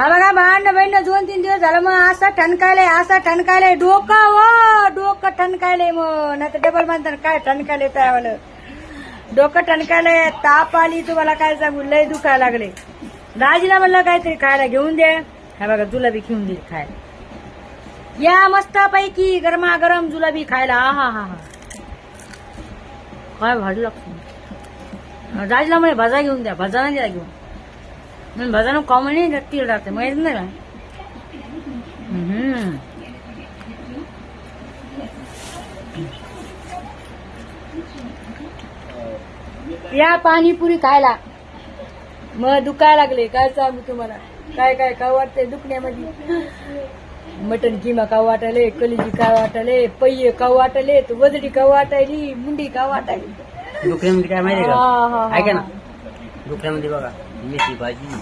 हा बघा भांडण बहिण 2-3 दिवस झालं मग असा ठणकायलाय डोकं ठणकायलंय मग नाही तर डबल म्हणतात काय ठणकायलंय त्यावालं डोकं ठणकायलंय ताप आली तुम्हाला काय सांगू लय दुखायला लागले दाजीला म्हणलं काहीतरी खायला घेऊन दे हा बघा जुलाबी घेऊन दे खायला या मस्त पैकी गरमागरम जुलाबी खायला हा हा हा काय भाजी लागतो दाजीला म्हणे भजा घेऊन द्या भजा नाही द्या घेऊन म्हणून भजानं कॉमन नक्की राहते माहित नाही का या पाणीपुरी खायला मग दुखायला लागले काय सांगू तुम्हाला काय काय खाऊ वाटतंय दुखण्यामध्ये मटन किमा खाऊ वाटायले कलिजी खाऊ वाटायले पय्ये खाऊ वाटायले वजडी खाऊ वाटायली मुंडी खाऊ वाटायली डुकऱ्यामध्ये काय माहिती का ऐका ना डुकऱ्यामध्ये बघा मेथी भाजी